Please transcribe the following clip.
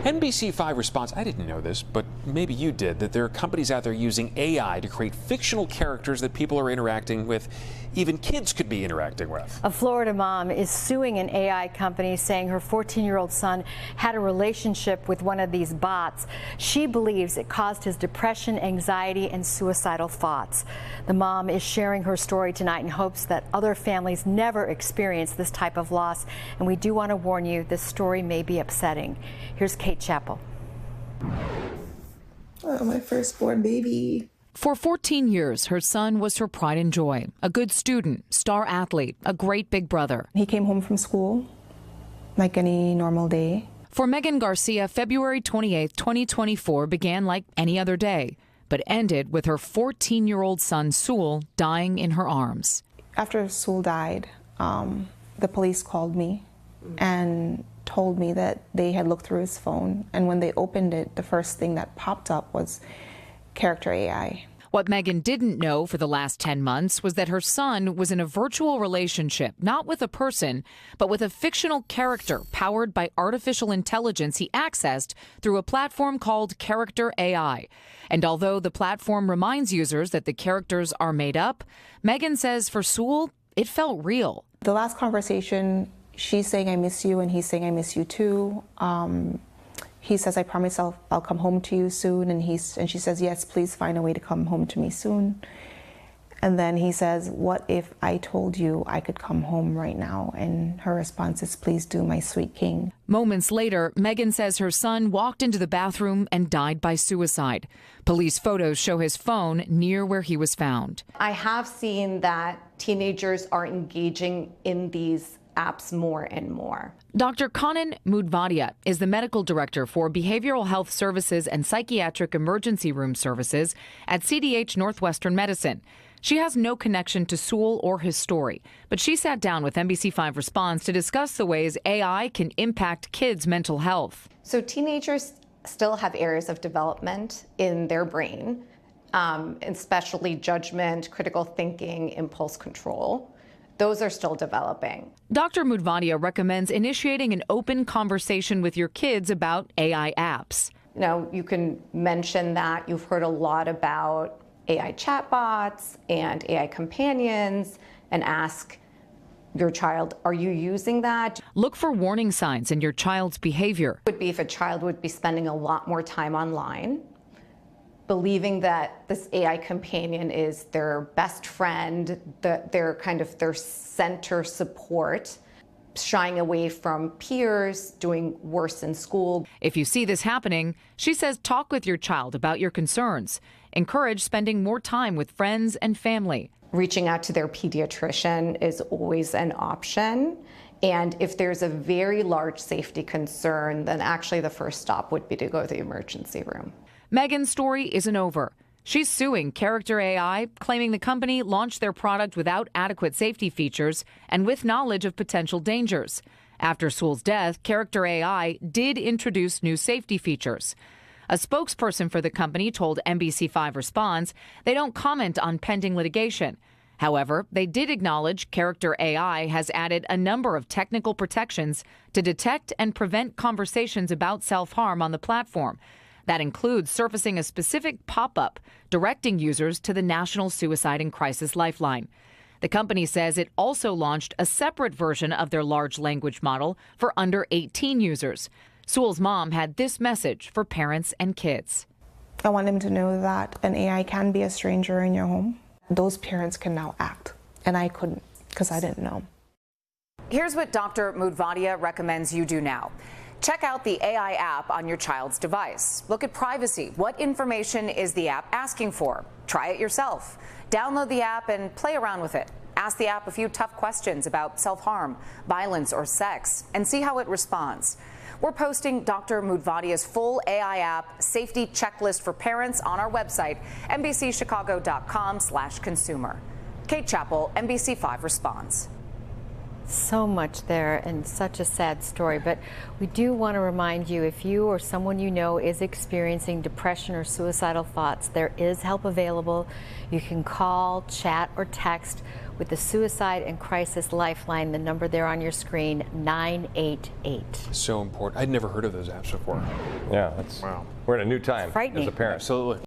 NBC5 responds, I didn't know this, but maybe you did, that there are companies out there using AI to create fictional characters that people are interacting with, even kids could be interacting with. A Florida mom is suing an AI company, saying her 14-year-old son had a relationship with one of these bots. She believes it caused his depression, anxiety, and suicidal thoughts. The mom is sharing her story tonight in hopes that other families never experience this type of loss. And we do want to warn you, this story may be upsetting. Here's Kate Chappell. Oh, my firstborn baby. For 14 years, her son was her pride and joy, a good student, star athlete, a great big brother. He came home from school like any normal day. For Megan Garcia, February 28, 2024 began like any other day, but ended with her 14-year-old son, Sewell, dying in her arms. After Sewell died, the police called me and told me that they had looked through his phone, and when they opened it, the first thing that popped up was character AI. What Megan didn't know for the last 10 months was that her son was in a virtual relationship, not with a person, but with a fictional character powered by artificial intelligence he accessed through a platform called Character AI. And although the platform reminds users that the characters are made up, Megan says for Sewell, it felt real. The last conversation, she's saying, I miss you, and he's saying, I miss you too. He says, I promise I'll come home to you soon. And she says, yes, please find a way to come home to me soon. And then he says, what if I told you I could come home right now? And her response is, please do, my sweet king. Moments later, Megan says her son walked into the bathroom and died by suicide. Police photos show his phone near where he was found. I have seen that teenagers are engaging in these apps more and more. Dr. Kanan Mudvadia is the medical director for behavioral health services and psychiatric emergency room services at CDH Northwestern Medicine. She has no connection to Sewell or his story, but she sat down with NBC5 Response to discuss the ways AI can impact kids' mental health. So teenagers still have areas of development in their brain, especially judgment, critical thinking, impulse control. Those are still developing. Dr. Mudvadia recommends initiating an open conversation with your kids about AI apps. You can mention that you've heard a lot about AI chatbots and AI companions and ask your child, are you using that? Look for warning signs in your child's behavior. Would be if a child would be spending a lot more time online, believing that this AI companion is their best friend, their center support, shying away from peers, doing worse in school. If you see this happening, she says talk with your child about your concerns. Encourage spending more time with friends and family. Reaching out to their pediatrician is always an option. And if there's a very large safety concern, then actually the first stop would be to go to the emergency room. Megan's story isn't over. She's suing Character AI, claiming the company launched their product without adequate safety features and with knowledge of potential dangers. After Sewell's death, Character AI did introduce new safety features. A spokesperson for the company told NBC5 Response they don't comment on pending litigation. However, they did acknowledge Character AI has added a number of technical protections to detect and prevent conversations about self-harm on the platform. That includes surfacing a specific pop-up directing users to the National Suicide and Crisis Lifeline. The company says it also launched a separate version of their large language model for under 18 users. Sewell's mom had this message for parents and kids. I want them to know that an AI can be a stranger in your home. Those parents can now act, and I couldn't because I didn't know. Here's what Dr. Mudvadia recommends you do now. Check out the AI app on your child's device. Look at privacy. What information is the app asking for? Try it yourself. Download the app and play around with it. Ask the app a few tough questions about self-harm, violence, or sex, and see how it responds. We're posting Dr. Mudvadia's full AI app safety checklist for parents on our website, NBCChicago.com/consumer. Kate Chappell, NBC5 Response. So much there, and such a sad story. But we do want to remind you, if you or someone you know is experiencing depression or suicidal thoughts, there is help available. You can call, chat, or text with the Suicide and Crisis Lifeline, the number there on your screen, 988. So important. I'd never heard of those apps before. Yeah, that's, Wow. We're in a new time Frightening. as a parent. Absolutely.